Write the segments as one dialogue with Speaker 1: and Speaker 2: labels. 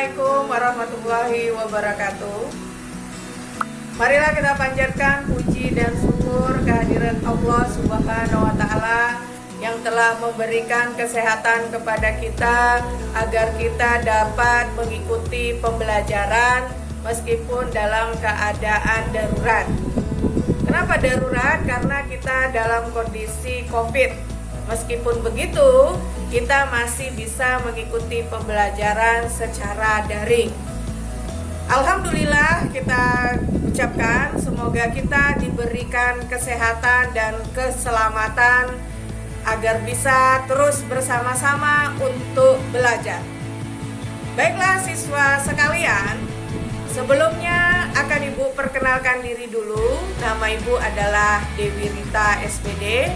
Speaker 1: Assalamualaikum warahmatullahi wabarakatuh. Marilah kita panjatkan puji dan syukur kehadiran Allah Subhanahu wa Ta'ala yang telah memberikan kesehatan kepada kita agar kita dapat mengikuti pembelajaran meskipun dalam keadaan darurat. Kenapa darurat? Karena kita dalam kondisi COVID. Meskipun begitu, kita masih bisa mengikuti pembelajaran secara daring. Alhamdulillah, kita ucapkan semoga kita diberikan kesehatan dan keselamatan agar bisa terus bersama-sama untuk belajar. Baiklah siswa sekalian, sebelumnya akan Ibu perkenalkan diri dulu. Nama Ibu adalah Dewi Rita SPD.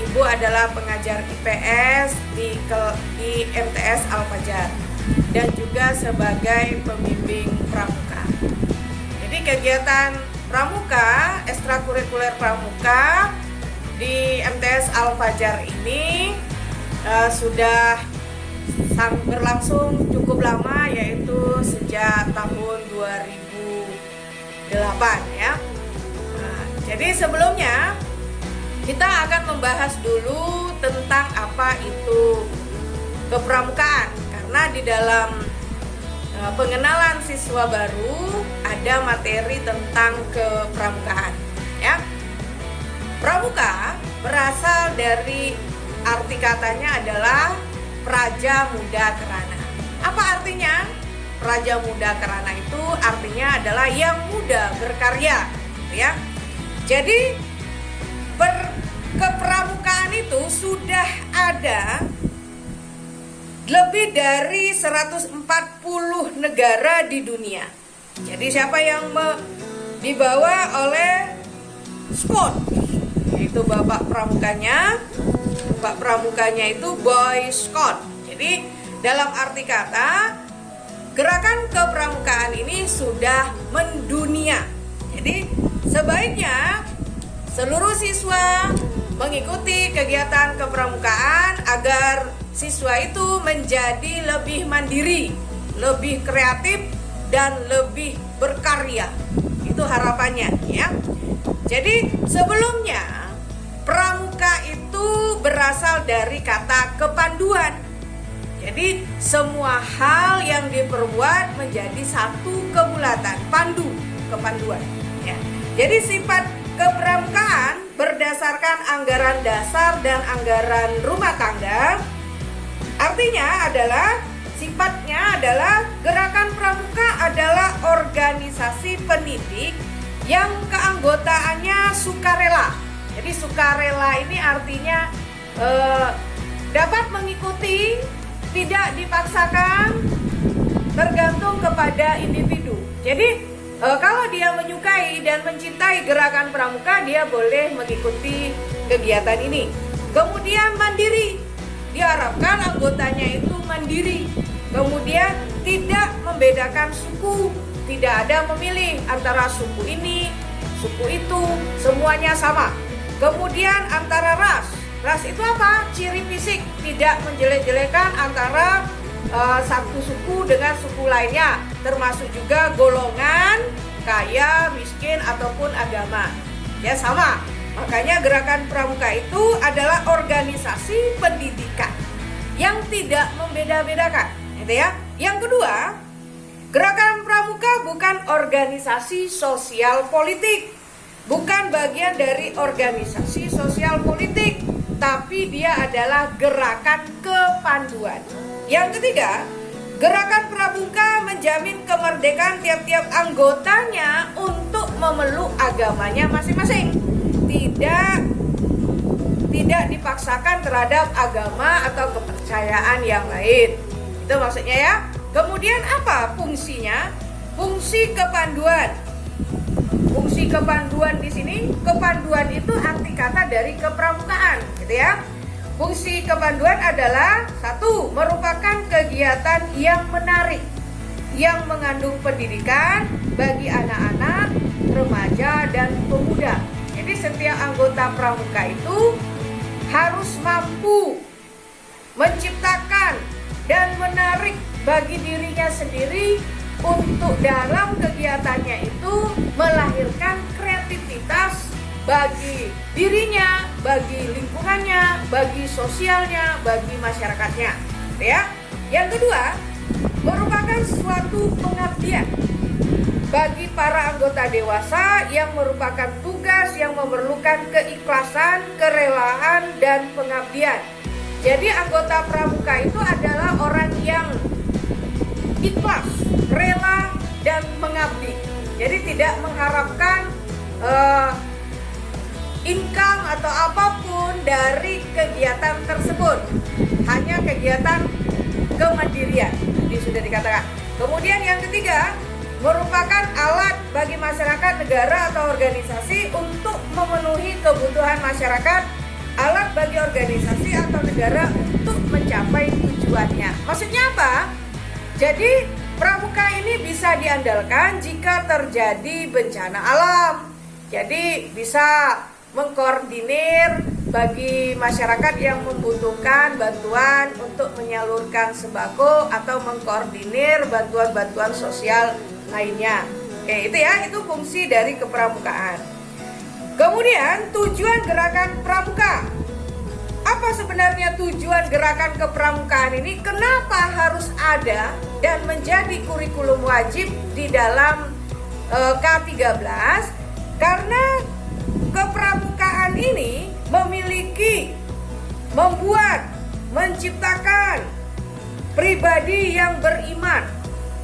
Speaker 1: Ibu adalah pengajar IPS di MTS Al-Fajar dan juga sebagai pembimbing pramuka. Jadi kegiatan pramuka, ekstrakurikuler pramuka di MTS Al-Fajar ini sudah berlangsung cukup lama, yaitu sejak tahun 2008 ya. Jadi sebelumnya kita akan membahas dulu tentang apa itu kepramukaan, karena di dalam pengenalan siswa baru ada materi tentang kepramukaan ya. Pramuka berasal dari arti katanya adalah praja muda kerana. Apa artinya? Praja muda kerana itu artinya adalah yang muda berkarya ya. Jadi kepramukaan itu sudah ada lebih dari 140 negara di dunia. Jadi siapa yang dibawa oleh Scott, yaitu bapak pramukanya itu Boy Scott. Jadi dalam arti kata, gerakan kepramukaan ini sudah mendunia. Jadi sebaiknya seluruh siswa mengikuti kegiatan kepramukaan agar siswa itu menjadi lebih mandiri, lebih kreatif, dan lebih berkarya. Itu harapannya ya. Jadi sebelumnya pramuka itu berasal dari kata kepanduan. Jadi semua hal yang diperbuat menjadi satu kebulatan, kepanduan ya. Jadi sifat kepramukaan berdasarkan anggaran dasar dan anggaran rumah tangga. Artinya adalah sifatnya adalah gerakan pramuka adalah organisasi pendidik yang keanggotaannya sukarela. Jadi sukarela ini artinya dapat mengikuti, tidak dipaksakan, tergantung kepada individu. Jadi kalau dia menyukai dan mencintai gerakan pramuka, dia boleh mengikuti kegiatan ini. Kemudian mandiri, diharapkan anggotanya itu mandiri. Kemudian tidak membedakan suku, tidak ada memilih antara suku ini, suku itu, semuanya sama. Kemudian antara ras itu apa? Ciri fisik, tidak menjelek-jelekan antara satu suku dengan suku lainnya, termasuk juga golongan, kaya, miskin, ataupun agama ya sama. Makanya gerakan pramuka itu adalah organisasi pendidikan yang tidak membeda-bedakan gitu ya. Yang kedua, gerakan pramuka bukan organisasi sosial politik, bukan bagian dari organisasi sosial politik, tapi dia adalah gerakan kepanduan. Yang ketiga, gerakan pramuka menjamin kemerdekaan tiap-tiap anggotanya untuk memeluk agamanya masing-masing. Tidak dipaksakan terhadap agama atau kepercayaan yang lain. Itu maksudnya ya. Kemudian apa fungsinya? Fungsi kepanduan. Fungsi kepanduan di sini, kepanduan itu arti kata dari kepramukaan, gitu ya. Fungsi kepanduan adalah satu, merupakan kegiatan yang menarik, yang mengandung pendidikan bagi anak-anak, remaja, dan pemuda. Jadi setiap anggota pramuka itu harus mampu menciptakan dan menarik bagi dirinya sendiri untuk dalam kegiatannya itu melahirkan kreativitas bagi dirinya, bagi lingkungannya, bagi sosialnya, bagi masyarakatnya, ya. Yang kedua, merupakan suatu pengabdian bagi para anggota dewasa yang merupakan tugas yang memerlukan keikhlasan, kerelaan, dan pengabdian. Jadi anggota pramuka itu adalah orang yang ikhlas, rela, dan mengabdi. Jadi tidak mengharapkan income atau apapun dari kegiatan tersebut, hanya kegiatan kemandirian. Jadi sudah dikatakan. Kemudian yang ketiga, merupakan alat bagi masyarakat, negara, atau organisasi untuk memenuhi kebutuhan masyarakat, alat bagi organisasi atau negara untuk mencapai tujuannya. Maksudnya apa? Jadi pramuka ini bisa diandalkan jika terjadi bencana alam. Jadi bisa mengkoordinir bagi masyarakat yang membutuhkan bantuan untuk menyalurkan sembako atau mengkoordinir bantuan-bantuan sosial lainnya. Oke, itu ya, itu fungsi dari kepramukaan. Kemudian tujuan gerakan pramuka. Apa sebenarnya tujuan gerakan kepramukaan ini? Kenapa harus ada dan menjadi kurikulum wajib di dalam K13? Karena kepramukaan ini menciptakan pribadi yang beriman,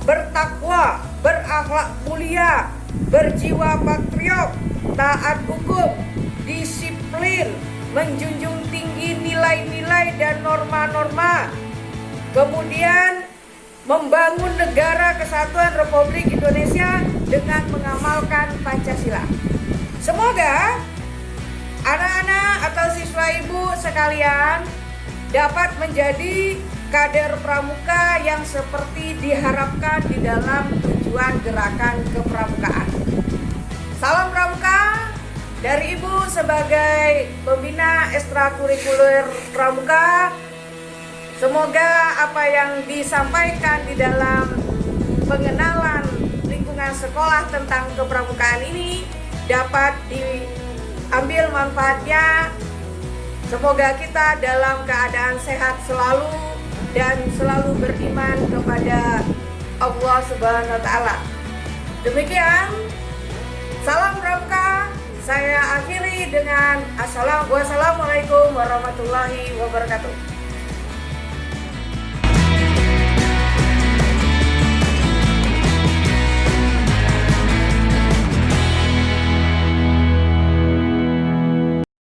Speaker 1: bertakwa, berakhlak mulia, berjiwa patriot, taat hukum, disiplin, menjunjung tinggi nilai-nilai dan norma-norma, kemudian membangun negara kesatuan Republik Indonesia dengan mengamalkan Pancasila. Semoga anak-anak atau siswa ibu sekalian dapat menjadi kader pramuka yang seperti diharapkan di dalam tujuan gerakan kepramukaan. Salam pramuka dari ibu sebagai pembina ekstrakurikuler pramuka. Semoga apa yang disampaikan di dalam pengenalan lingkungan sekolah tentang kepramukaan ini dapat diambil manfaatnya. Semoga kita dalam keadaan sehat selalu dan selalu beriman kepada Allah Subhanahu wa Ta'ala. Demikian, salam pramuka. Saya akhiri dengan wassalamualaikum warahmatullahi wabarakatuh.